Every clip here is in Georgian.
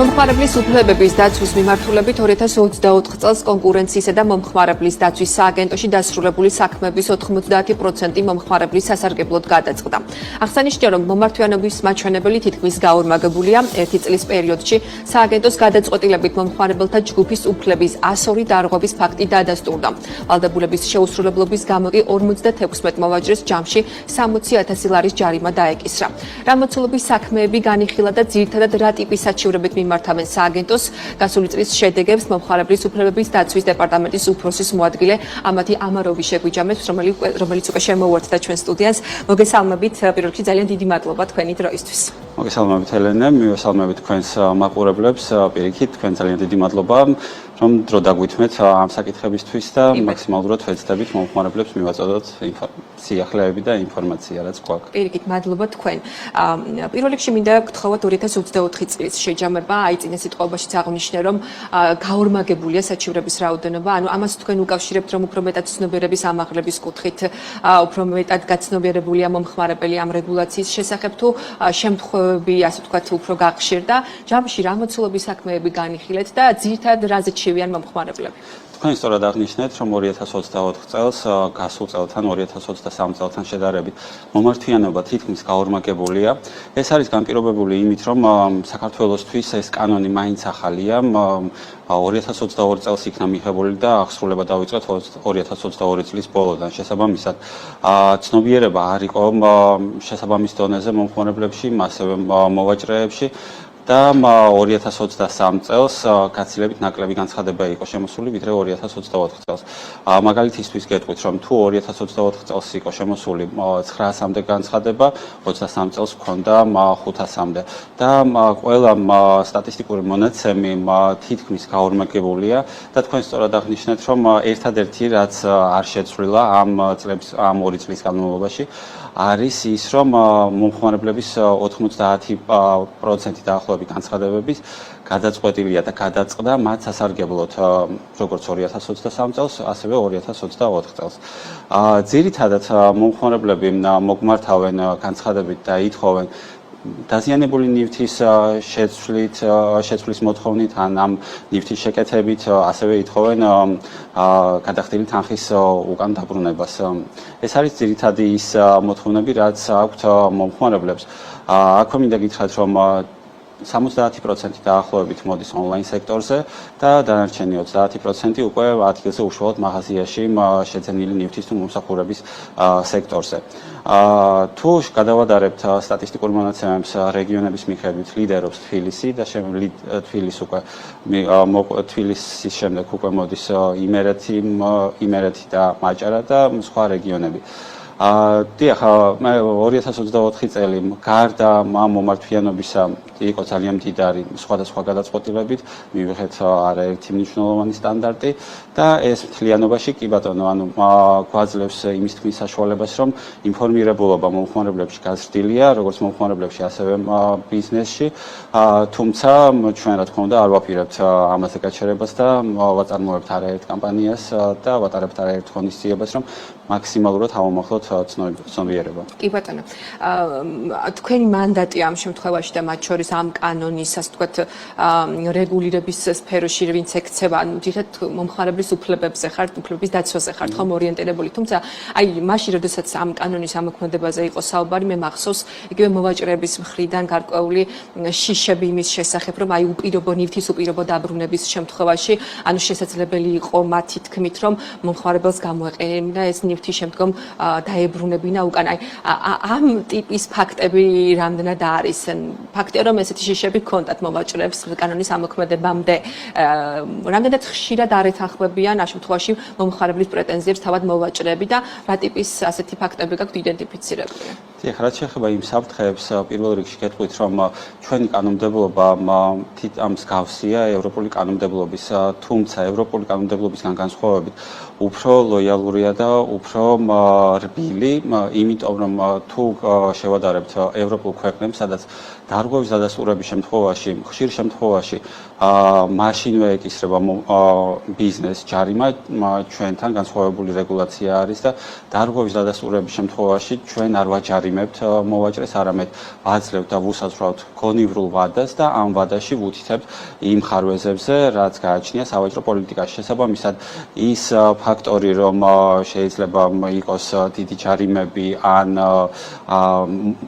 მომხმარებლის უფლებების დაცვის მიმართულებით 2024 წელს კონკურენციისა და მომხმარებლის დაცვის სააგენტოში დასრულებული საქმეების 90% მომხმარებლის სასარგებლოდ გადაწყდა. აღსანიშნავია, რომ მომართვიანობის მაჩვენებელი თითქმის გაორმაგებულია. ერთი წლის პერიოდში სააგენტოს გადაწყვეტილებით მომხმარებელთა ჯგუფის უფლების 102 დარღვევის ფაქტი დადასტურდა. ვალდებულების შეუსრულებლობის გამო კი 56 მოვაჭრეს ჯამში 60,000 ლარის ჯარიმა დაეკისრა. რამოცულობის საქმეები განიხილა და ძირითადად რა ტიპის საჩივრებით მიმართავენ სააგენტოს. გასული წლის შედეგებს მომხმარებლის უფლებების დაცვის დეპარტამენტის უფროსის მოადგილე ამათი ამაროვი შეგვიჯამებს, რომელიც უკვე შემოვარდდა ჩვენ სტუდიას. მოგესალმებით, პირველ რიგში ძალიან დიდი მადლობა თქვენი დროისთვის. მოგესალმებით ელენე, მივესალმებით თქვენს მაყურებლებს. პირიქით, თქვენ ძალიან დიდი მადლობა, რომ დრო დაგვითმეთ ამ საკითხებისთვის და მაქსიმალურად ვეცდებით მომხმარებლებს მივაწოდოთ სიახლეები და ინფორმაცია, რაც გვაქვს. პირიქით, მადლობა თქვენ. პირველ რიგში მინდა გთხოვოთ 2024 წლის შეჯამება, აი წინა სიტყვებაშიც აღნიშნე, რომ გაორმაგებულია საჩივრების რაოდენობა, ანუ ამას თქვენ უკავშირებთ, რომ უფრო მეტად ცნობიერების ამაღლების კუთხით, უფრო მეტად გაცნობიერებულია მომხმარებელი ამ რეგულაციის შესახებ თუ შემთხვევები, ასე ვთქვათ, უფრო გახშირდა. ჯამში რამოცულობის საქმეები განიხილეთ და ძირითადად რაზე ჩივიან მომხმარებლები. თქვენ სწორად აღნიშნეთ, რომ 2024 წელს გასულ წელთან 2023 წელთან შედარებით მომართვიანობა თითქმის გაორმაგებულია. ეს არის განპირობებული იმით, რომ საქართველოსთვის ეს კანონი მაინც ახალია. 2022 წელს იქნა მიღებული და აღსრულება დაიწყეთ 2022 წლის ბოლოდან. შესაბამისად, ცნობიერება არ იყო შესაბამის დონეზე მომხმარებლებში, ასევე მოვაჭრეებში. და 2023 წელს გაცილებით ნაკლები განცხადება იყო შემოსული, ვიდრე 2024 წელს. მაგალითისთვის გეტყვით, რომ თუ 2024 წელს იყო შემოსული 900-მდე განცხადება, 23 წელს ჰქონდა 500-მდე. და ყველა სტატისტიკური მონაცემი თითქმის გაორმაგებულია და თქვენ სწორად აღნიშნეთ, რომ ერთადერთი რაც არ შეცვლილა ამ 2 წლის განმავლობაში არის ის, რომ მომხმარებლების 90% დაახლოებით განცხადებების გადაწყვეტილია და გადაწყდა მათ სასარგებლოდ, როგორც 2023 წელს, ასევე 2024 წელს. ძირითადად მომხმარებლები მოგმართავენ განცხადებით და ითხოვენ დაზიანებული ნივთის შეცვლის მოთხოვნით ან ამ ნივთის შეკეთებით, ასევე ითხოვენ გადახდილი თანხის უკან დაბრუნებას. ეს არის ძირითადი ის მოთხოვნები, რაც აქვთ მომხმარებლებს. აქვე მინდა გითხრათ, რომ 70% დაახლოებით მოდის ონლაინ სექტორზე და დანარჩენი 30% უკვე ადგილზე უშუალოდ მაღაზიაში შეძენილი ნივთის თუ მომსახურების სექტორზე. თუ გადავადარებთ სტატისტიკურ მონაცემებს რეგიონების მიხედვით, ლიდერობს თბილისი და თბილისის უკვე თბილისის შემდეგ უკვე მოდის იმერეთი და მაჭარა და სხვა რეგიონები. დიახ, 2024 წელი გარდა მომართვიანობისა იყო ძალიან მდიდარი სხვადასხვა გადაწყვეტილებით, მივიღეთ არაერთი მნიშვნელოვანი სტანდარტი და ეს მთლიანობაში კი ბატონო, ანუ გვაძლევს იმის თქმის საშუალებას, რომ ინფორმირებულობა მომხმარებლებში გაზრდილია, როგორც მომხმარებლებში, ასევე ბიზნესში, თუმცა ჩვენ რა თქმა უნდა არ ვაპირებთ ამაზე გაჩერებას და ვაწარმოებთ არაერთ კამპანიას და ვატარებთ არაერთ ღონისძიებას, რომ მაქსიმალურად ავამახლოთ ცნობიერება. კი ბატონო, თქვენი მანდატი ამ შემთხვევაში და მათ შორის ამ კანონის, ასე ვთქვათ, რეგულირების სფეროში ვინც ექცევა, ანუ თითქოს მომხმარებლის უფლებებზე ხართ, უფლების დაცვაზე ხართ ხომ ორიენტირებული, თუმცა აი მაშინ, როდესაც ამ კანონის ამოქმედებაზე იყო საუბარი, მე მახსოვს იგივე მოვაჭრეების მხრიდან გარკვეული შიშები იმის შესახებ, რომ აი ნივთის უპირობო დაბრუნების შემთხვევაში, ანუ შესაძლებელი იყო მათი თქმით, რომ მომხმარებელს გამოეყენებინა ეს ნივთი შემდგომ დაებრუნებინა უკან. აი ამ ტიპის ფაქტები რამდენად არის? ფაქტია, რომ ესეთი შიშები ჰქონდათ მოვაჭრეებს კანონის ამოქმედებამდე. რამდენად ხშირად არ ეთანხმებიან ამ შემთხვევაში მომხმარებლის პრეტენზიებს თავად მოვაჭრეები და რა ტიპის ასეთი ფაქტები გაქვთ იდენტიფიცირებული? დიახ, რაც შეეხება იმ საფრთხეებს, პირველ რიგში გეტყვით, რომ ჩვენი კანონმდებლობა ამ მსგავსია ევროპული კანონმდებლობის, თუმცა ევროპული კანონმდებლობისგან განსხვავებით უფრო ლოიალურია და უფრო რბილი, იმიტომ რომ თუ შევადარებთ ევროპულ ქვეყნებს, სადაც დარღვევის დადასტურების შემთხვევაში, ხშირ შემთხვევაში მაშინვე ეკისრება ბიზნეს ჯარიმა, ჩვენთან განსხვავებული რეგულაცია არის და დარღვევის დადასტურების შემთხვევაში ჩვენ არ ვაჯარიმებთ მოვაჭრეს, არამედ ვაძლევთ და ვუსაზღვრავთ გონივრულ ვადას და ამ ვადაში ვუთითებთ იმ ხარვეზებზე, რაც გააჩნია სავაჭრო პოლიტიკაში. შესაბამისად, ის ფაქტორი, რომ შეიძლება იყოს დიდი ჯარიმები ან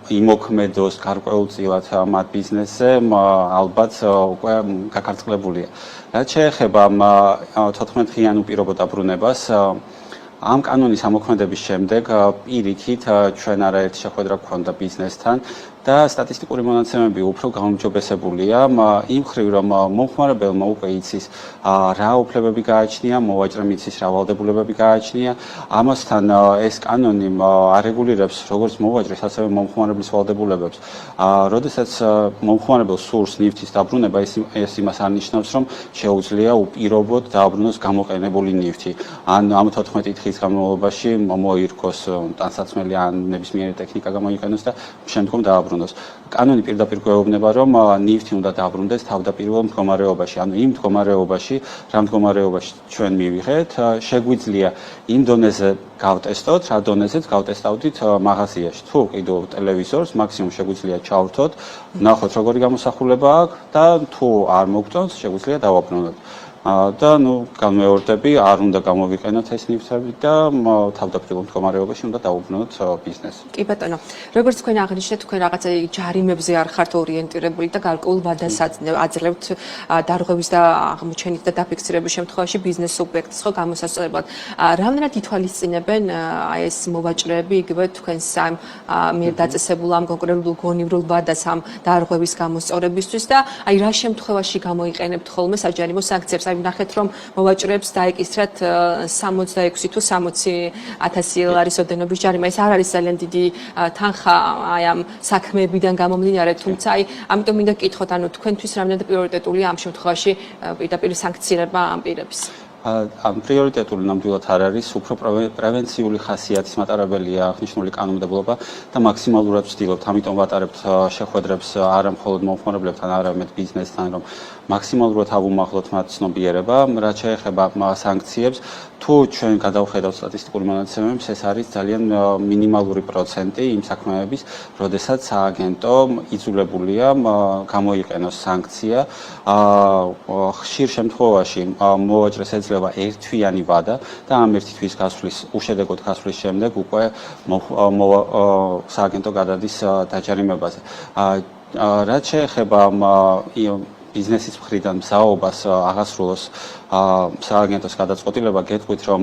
იმოქმედოს გარკვეულწილად მათ ბიზნესზე, ალბათ უკვე გაქარწყლებულია. რაც შეეხება 14-დღიან უპირობო დაბრუნებას, ამ კანონის ამოქმედების შემდეგ პირიქით ჩვენ არაერთი შეხვედრა გვქონდა ბიზნესთან და სტატისტიკური მონაცემები უფრო გაუმჯობესებულია იმ ხრივ, რომ მომხმარებელმა უკვე იცის რა უფლებები გააჩნია, მოვაჭრემ იცის რა ვალდებულებები გააჩნია. ამასთან ეს კანონი არეგულირებს როგორც მოვაჭრის, ასევე მომხმარებლის ვალდებულებებს. როდესაც მომხმარებელს სურს ნივთის დაბრუნება, ეს იმას არ ნიშნავს, რომ შეუძლია უპირობოდ დააბრუნოს გამოყენებული ნივთი. ან ამ 14 დღის განმავლობაში მოირქოს ტანსაცმელი ან ნებისმიერი ტექნიკა გამოიყენოს და შემდგომ დააბრუნოს. კანონი პირდაპირ გვეუბნება, რომ ნივთი უნდა დაბრუნდეს თავდაპირველ მდგომარეობაში, ანუ იმ მდგომარეობაში, რა მდგომარეობაში ჩვენ მივიღეთ, შეგვიძლია იმ დონეზე გავტესტოთ, რა დონეზეც გავტესტავდით მაღაზიაში. თუ კიდევ ტელევიზორს მაქსიმუმ შეგვიძლია ჩავრთოთ, ნახოთ როგორი გამოსახულება აქვს და თუ არ მოგწონს, შეგვიძლია დავაბრუნოთ. და განმეორდები, არ უნდა გამოვიყენოთ ეს ნივთები და თავდაპირველ მდგომარეობაში უნდა დავუბრუნოთ ბიზნესს. კი ბატონო, როგორც თქვენ აღნიშნეთ, თქვენ რაღაცა ჯარიმებზე არ ხართ ორიენტირებული და გარკვეულ ვადას აძლევთ დარღვევის და აღმოჩენის და დაფიქსირების შემთხვევაში ბიზნეს სუბიექტს ხო გამოსასწორებლად. რამდენად ითვალისწინებენ ეს მოვაჭრეები იგივე თქვენს ამ მიერ დაწესებულ ამ კონკრეტულ გონივრულ ვადას ამ დარღვევის გამოსწორებისთვის და აი რა შემთხვევაში გამოიყენებთ ხოლმე საჯარიმო სანქციებს? ნახეთ, რომ მოვაჭრეებს დაეკისრათ 66 თუ 60,000 ლარის ოდენობის ჯარიმა. ეს არ არის ძალიან დიდი თანხა აი ამ საქმეებიდან გამომდინარე, თუმცა აი ამიტომ მინდა გკითხოთ, ანუ თქვენთვის რამდენად პრიორიტეტულია ამ შემთხვევაში პირდაპირ სანქცირება ამ პირების? ამ პრიორიტეტული ნამდვილად არ არის, უფრო პრევენციული ხასიათის მატარებელია აღნიშნული კანონმდებლობა და მაქსიმალურად ვცდილობთ, ამიტომ ვატარებთ შეხვედრებს არა მხოლოდ მომხმარებლებთან, არამედ ბიზნესთან, რომ მაქსიმალურად ავუმახლოთ მათ ცნობიერება, რაც შეეხება სანქციებს. თუ ჩვენ გადავხედავთ სტატისტიკურ მონაცემებს, ეს არის ძალიან მინიმალური პროცენტი იმ საქმეების, როდესაც სააგენტო იძულებულია გამოიყენოს სანქცია. ხშირ შემთხვევაში მოვაჭრეს ეძლევა ერთთვიანი ვადა და ამ ერთი თვის გასვლის, უშედეგოდ გასვლის შემდეგ უკვე სააგენტო გადადის დაჯარიმებაზე. რაც შეეხება ბიზნესის მხრიდან მზაობას აღასრულოს სააგენტოს გადაწყვეტილება, გეტყვით, რომ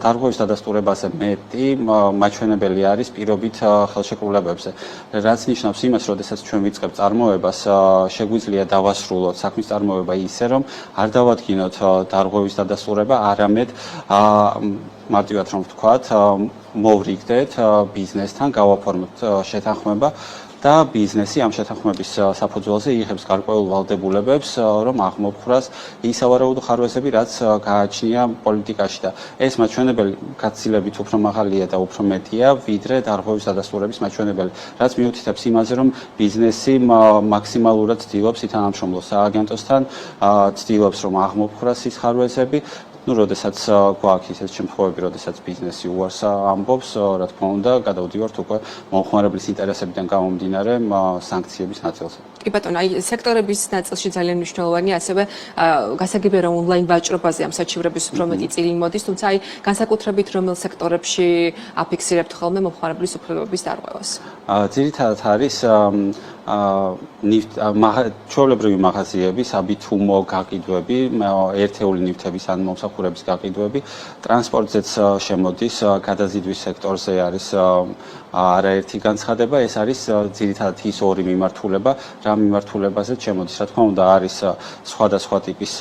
დარღვევის დადასტურებაზე მეტი მაჩვენებელი არის პირობით ხელშეკრულებებზე. რაც ნიშნავს იმას, როდესაც ჩვენ ვიწყებთ წარმოებას, შეგვიძლია დავასრულოთ საქმის წარმოება ისე, რომ არ დავადგინოთ დარღვევის დადასტურება, არამედ მარტივად რომ ვთქვათ, მოვრიგდეთ ბიზნესთან, გავაფორმებთ შეთანხმება და ბიზნესი ამ შეთანხმების საფუძველზე იღებს გარკვეულ ვალდებულებებს, რომ აღმოფხვრას ის სავარაუდო ხარვეზები, რაც გააჩნია პოლიტიკაში და ეს მაჩვენებელი გაცილებით უფრო მაღალია და უფრო მეტია, ვიდრე დარღვევის დადასტურების მაჩვენებელი, რაც მიუთითებს იმაზე, რომ ბიზნესი მაქსიმალურად ცდილობს ითანამშრომლოს სააგენტოსთან, ცდილობს რომ აღმოფხვრას ის ხარვეზები. როდესაც გვაქვს ისეთ შემთხვევები, როდესაც ბიზნესი უარს ამბობს, რა თქმა უნდა, გადავდივართ უკვე მომხმარებლის ინტერესებიდან გამომდინარე სანქციების ნაწილზე. კი ბატონო, აი სექტორების ნაწილში ძალიან მნიშვნელოვანია ასევე გასაგებია რომ ონლაინ ვაჭრობაზე ამ საჩივრების უფრო მეტი წილი მოდის, თუმცა აი განსაკუთრებით რომელ სექტორებში აფიქსირებთ ხოლმე მომხმარებლის უფლებების დარღვევას? ძირითადად არის ჩვეულებრივი მაღაზიები, საბითუმო გაყიდვები, ერთეული ნივთების ან მომსახურების გაყიდვები, ტრანსპორტზეც შემოდის, გადაზიდვის სექტორზე არის არაერთი განცხადება, ეს არის ძირითადად ის ორი მიმართულება, რა მიმართულებაზეც შემოდის. რა თქმა უნდა, არის სხვადასხვა ტიპის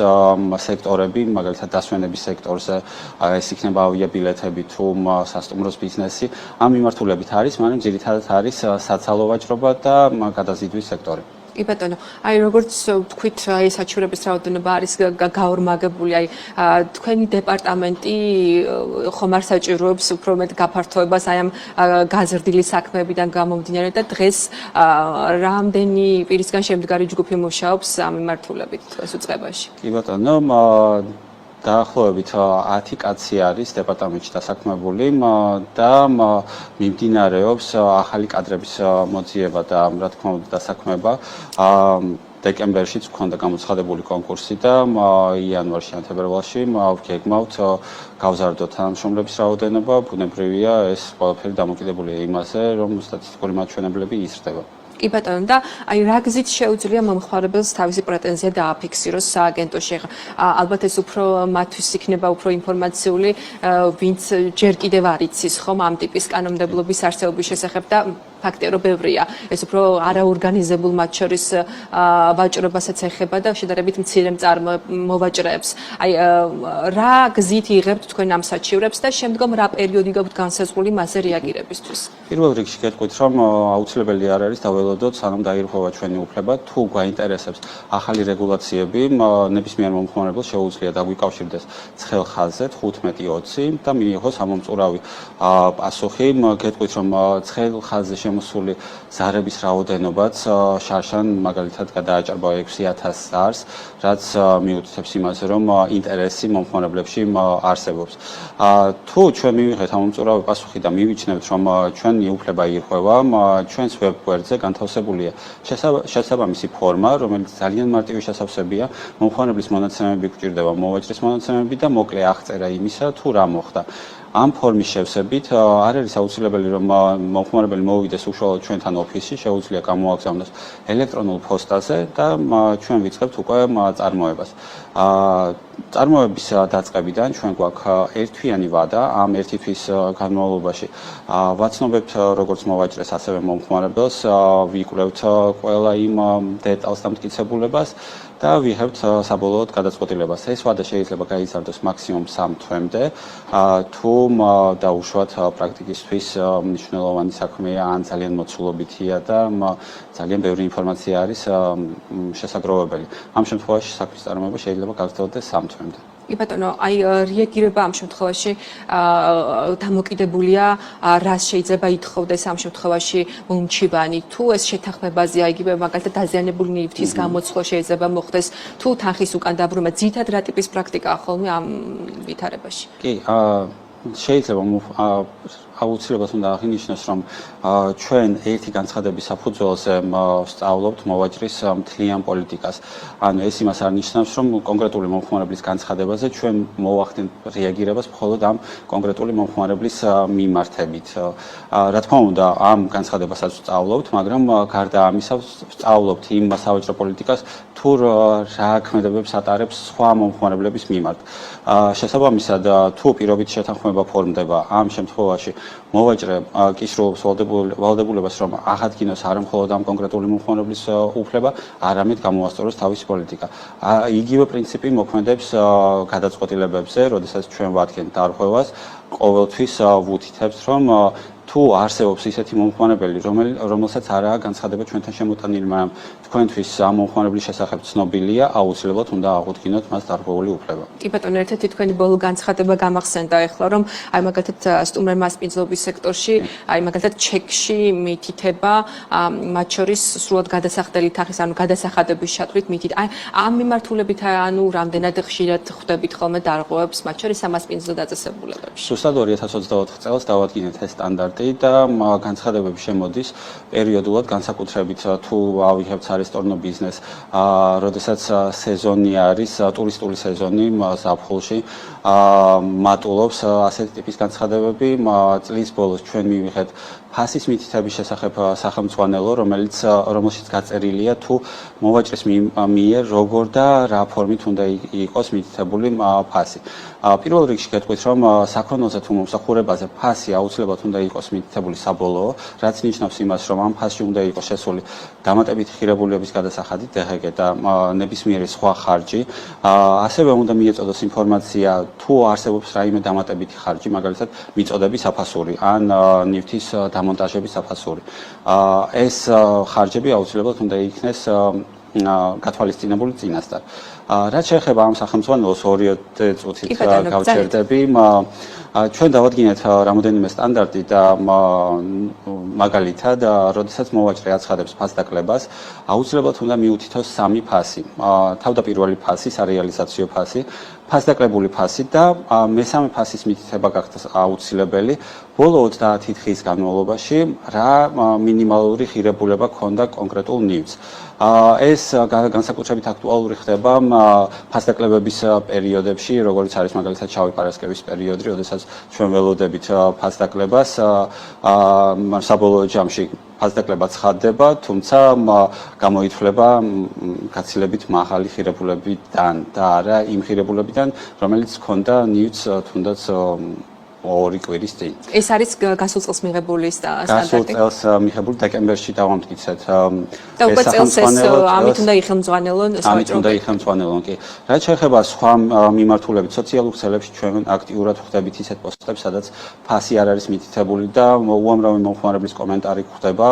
სექტორები, მაგალითად დასვენების სექტორზე, ეს იქნება ავიაბილეთები თუ სასტუმროს ბიზნესი, ამ მიმართულებით არის, მაგრამ ძირითადად არის საცალო ვაჭრობა და გადაზიდვის სექტორი. კი ბატონო, აი როგორც თქვით, აი საჩივრების რაოდენობა არის გაორმაგებული, აი თქვენი დეპარტამენტი ხომ არ საჭიროებს უფრო მეტ გაფართოებას აი ამ გაზრდილი საქმეებიდან გამომდინარე და დღეს რამდენი პირისგან შემდგარი ჯგუფი მუშაობს ამ მიმართულებით ეს უწყებაში? კი ბატონო, დაახლოებით 10 კაცი არის დეპარტამენტში დასაქმებული და მიმდინარეობს ახალი კადრების მოძიება და რა თქმა უნდა დასაქმება. დეკემბერშიც გვქონდა გამოცხადებული კონკურსი და იანვარში ან თებერვალში ვგეგმავთ გავზარდოთ თანამშრომლების რაოდენობა, ბუნებრივია ეს ყველაფერი დამოკიდებულია იმაზე, რომ სტატისტიკური მაჩვენებლები იზრდება. კი ბატონო და აი რა გზით შეუძლია მომხმარებელს თავისი პრეტენზია დააფიქსიროს სააგენტოში. ალბათ ეს უფრო მათთვის იქნება უფრო ინფორმაციული, ვინც ჯერ კიდევ არ იცის ხომ ამ ტიპის კანონმდებლობის არსებობის შესახებ და ფაქტია რომ ბევრია. ეს უფრო არაორგანიზებულ მათ შორის ვაჭრობასაც ეხება და შედარებით მცირე მოვაჭრეებს. აი რა გზით იღებთ თქვენ ამ საჩივრებს და შემდგომ რა პერიოდი გაქვთ განსაზღვრული მასზე რეაგირებისთვის? პირველ რიგში გეტყვით რომ აუცილებელი არ არის დაველოდოთ სანამ დაირღვევა ჩვენი უფლება თუ გვაინტერესებს ახალი რეგულაციები ნებისმიერ მომხმარებელს შეუძლია დაგვიკავშირდეს ცხელ ხაზზე 15-20 და მიიღოს ამომწურავი პასუხი. გეტყვით რომ ცხელ ხაზზე შემოსული ზარების რაოდენობაც შარშან მაგალითად გადააჭარბა 6000 ზარს, რაც მიუთითებს იმაზე, რომ ინტერესი მომხმარებლებში არსებობს. თუ ჩვენ მივიღეთ ამომწურავი პასუხი და მივიჩნევთ, რომ ჩვენი უფლება ირღვევა, ჩვენს ვებგვერდზე განთავსებულია შესაბამისი ფორმა, რომელიც ძალიან მარტივი შესავსებია. მომხმარებლის მონაცემები გვჭირდება, მოვაჭრის მონაცემები და მოკლე აღწერა იმისა, თუ რა მოხდა. ამ ფორმის შევსებით არ არის აუცილებელი რომ მომხმარებელი მოვიდეს უშუალოდ ჩვენთან ოფისში, შეუძლია გამოაგზავნოს ელექტრონულ ფოსტაზე და ჩვენ ვიწყებთ უკვე წარმოებას. წარმოების დაწყებიდან ჩვენ გვაქვს ერთთვიანი ვადა, ამ ერთი თვის განმავლობაში ვაცნობებთ როგორც მოვაჭრეს, ასევე მომხმარებელს, ვიკვლევთ ყველა იმ დეტალს და მტკიცებულებას და ვიღებთ საბოლოოდ გადაწყვეტილებას. ეს ვადა შეიძლება გაიზარდოს მაქსიმუმ 3 თვემდე. თუ დაუშვათ პრაქტიკისთვის მნიშვნელოვანი საქმეა ან ძალიან მოცულობითია და ძალიან ბევრი ინფორმაცია არის შესაგროვებელი. ამ შემთხვევაში საქმის წარმოება შეიძლება გაგრძელდეს 3 თვემდე. კი ბატონო, აი რეაგირება ამ შემთხვევაში დამოკიდებულია რას შეიძლება ითხოვდეს ამ შემთხვევაში მომჩივანი, თუ ეს შეთანხმებაზეა, იგივე მაგალითად დაზიანებული ნივთის გამოცვლა შეიძლება მოხდეს, თუ თანხის უკან დაბრუნება, ძირითადად რა ტიპის პრაქტიკაა ხოლმე ამ ვითარებაში? კი, შეიძლება აუცილებლად უნდა აღინიშნოს, რომ ჩვენ ერთი განცხადების საფუძველზე ვსწავლობთ მოვაჭრის მთლიან პოლიტიკას. ანუ ეს იმას არ ნიშნავს, რომ კონკრეტული მომხმარებლის განცხადებაზე ჩვენ მოვახდენთ რეაგირებას მხოლოდ ამ კონკრეტული მომხმარებლის მიმართებით. რა თქმა უნდა, ამ განცხადებასაც ვსწავლობთ, მაგრამ გარდა ამისა ვსწავლობთ იმ სავაჭრო პოლიტიკას, თუ რა ქმედებებს ატარებს სხვა მომხმარებლების მიმართ. შესაბამისად, თუ პირობით შეთანხმება ფორმდება, ამ შემთხვევაში მოვაჭრე კისრულობს ვალდებულებას, რომ აღადგინოს არა მხოლოდ ამ კონკრეტული მომხმარებლის უფლება, არამედ გამოასწოროს თავისი პოლიტიკა. იგივე პრინციპი მოქმედებს გადაწყვეტილებებზე, როდესაც ჩვენ ვადგენთ დარღვევას, ყოველთვის ვუთითებთ, რომ თუ არსებობს ისეთი მომხმარებელი, რომელსაც არაა განცხადება ჩვენთან შემოტანილი, მაგრამ თქვენთვის ამ მომხმარებლის შესახებ ცნობილია, აუცილებლად უნდა აღუდგინოთ მას დარღვეული უფლება. კი ბატონო, ერთ-ერთი თქვენი ბოლო განცხადება გამახსენდა ეხლა, რომ აი მაგალითად სტუმრ მასპინძლობის სექტორში, აი მაგალითად ჩეკში მითითება, მათ შორის სრულად გადასახდელი თანხის, ანუ გადასახადების შატვით მითით. აი ამ მიმართულებით ანუ რამდენად ხშირად ხვდებით ხოლმე დარღვევებს, მათ შორის სამასპინძლო დაწესებულებებში? ზუსტად 2024 წელს დავადგინეთ ეს სტანდარტი და განცხადებები შემოდის პერიოდულად, განსაკუთრებით თუ ავიღებთ სარესტორნო ბიზნესს, როდესაც სეზონი არის, ტურისტული სეზონი ზაფხულში, მატულობს ასეთი ტიპის განცხადებები. წლის ბოლოს ჩვენ მივიღეთ ფასის მითითების შესახებ სახელმძღვანელო, რომელშიც გაწერილია თუ მოვაჭრის მიერ როგორ და რა ფორმით უნდა იყოს მითითებული ფასი. პირველ რიგში გეტყვით, რომ საქონელზე თუ მომსახურებაზე ფასი აუცილებლად უნდა იყოს მითითებული საბოლოო, რაც ნიშნავს იმას, რომ ამ ფასში უნდა იყოს შესული დამატებითი ღირებულებების გადასახადი DHG და ნებისმიერი სხვა ხარჯი. ასევე უნდა მიეწოდოს ინფორმაცია, თუ არსებობს რაიმე დამატებითი ხარჯი, მაგალითად მიწოდების აფასური ან ნივთის დამონტაჟების საფასური. ეს ხარჯები აუცილებლად უნდა იქნეს გათვალისწინებული წინასწარ. რაც შეეხება ამ სახელმძღვანელოს 2 წუთით გავჩერდები, ჩვენ დავადგინეთ რამოდენიმე სტანდარტი და მაგალითად, როდესაც მოვაჭრე აცხადებს ფასდაკლებას, აუცილებლად უნდა მიუთითოს 3 ფასი. თავდაპირველი ფასი, სარეალიზაციო ფასი, ფასდაკლებული ფასი და მესამე ფასის მითითება გახდა აუცილებელი. ბოლო 30 დღის განმავლობაში რა მინიმალური ღირებულება ქონდა კონკრეტულ ნივთს. ეს განსაკუთრებით აქტუალური ხდება ფასდაკლებების პერიოდებში, როგორც არის მაგალითად შავი პარასკევის პერიოდი, როდესაც ჩვენ ველოდებით ფასდაკლებას, საბოლოო ჯამში ფასდაკლება ცხადდება, თუმცა გამოითვლება გაცილებით მაღალი ღირებულებიდან და არა იმ ღირებულებიდან, რომელიც ჰქონდა ნივთს თუნდაც 2 კვირის წინ. ეს არის გასულ წელს მიღებული სტანდარტი. გასულ წელს მიღებული დეკემბერში დავამტკიცეთ. და უკვე წელს ეს ამით უნდა იხელმძღვანელონ საავადმყოფო. ამით უნდა იხელმძღვანელონ კი. რაც შეეხება სხვა მიმართულებით სოციალურ ქსელებში ჩვენ აქტიურად ვხვდებით ისეთ პოსტებს, სადაც ფასი არ არის მითითებული და უამრავი მომხმარებლის კომენტარი გვხვდება,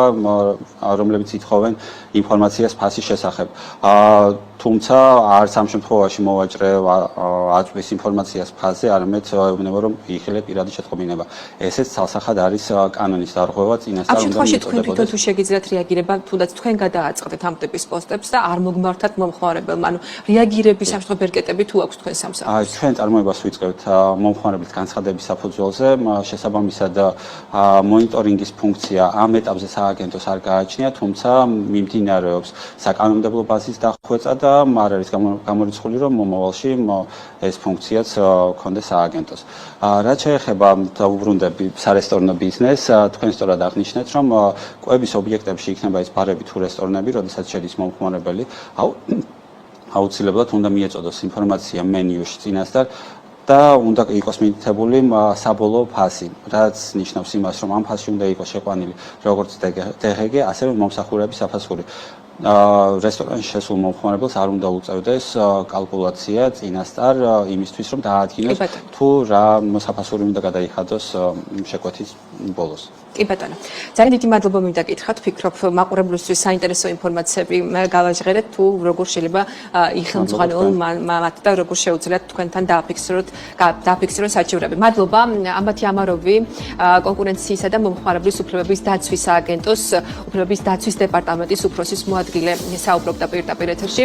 რომლებიც ითხოვენ ინფორმაციას ფასის შესახებ. თუმცა არც ამ შემთხვევაში მოვაჭრე აწვის ინფორმაციას ფასზე, არამედ ეუბნება რომ იხილე პირადი შეტყობინება. ესეც ცალსახად არის კანონის დარღვევა წინასწარ უნდა შემთხვევაში თქვენ თვითონ თუ შეგიძლიათ რეაგირება, თუნდაც თქვენ გადააწყდეთ ამ ტიპის პოსტებს და არ მოგმართათ მომხმარებელმა, ანუ რეაგირების ამ შემთხვევაში ბერკეტები თუ აქვს თქვენ სამსახურში? ჩვენ წარმოებას ვიწყებთ მომხმარებლის განცხადების საფუძველზე, შესაბამისად მონიტორინგის ფუნქცია ამ ეტაპზე სააგენტოს არ გააჩნია, თუმცა მიმდინარეობს საკანონმდებლო ბაზის დახვეწა და არ არის გამორიცხული რომ მომავალში ეს ფუნქციაც ქონდეს სააგენტოს. რაც შეეხება დაუბრუნდები სარესტორნო ბიზნესს, თქვენ სწორად აღნიშნეთ, რომ კვების ობიექტებში იქნება ის ბარები თუ რესტორნები, როდესაც შედის მომხმარებელი, აუცილებლად უნდა მიეწოდოს ინფორმაცია მენიუში წინასწარ და უნდა იყოს მითითებული საბოლოო ფასი, რაც ნიშნავს იმას, რომ ამ ფასში უნდა იყოს შეყვანილი როგორც DGG, ასევე მომსახურების საფასური. რესტორანში შესულ მომხმარებელს არ უნდა უწევდეს კალკულაცია წინასწარ იმისთვის, რომ დაადგინოს თუ რა საფასური უნდა გადაიხადოს შეკვეთის ბოლოს. კი ბატონო. ძალიან დიდი მადლობა მინდა გითხრათ, ვფიქრობ მაყურებლისთვის საინტერესო ინფორმაციები გავაჟღერეთ, თუ როგორ შეიძლება იხელმძღვანელონ მათ და როგორ შეუძლიათ თქვენთან დააფიქსირონ საჩივრები. მადლობა ამბათი ამაროვი, კონკურენციისა და მომხმარებლის უფლებების დაცვის სააგენტოს უფლებების დაცვის დეპარტამენტის უფროსის მოადგილე საუბრობდა პირდაპირ ეთერში.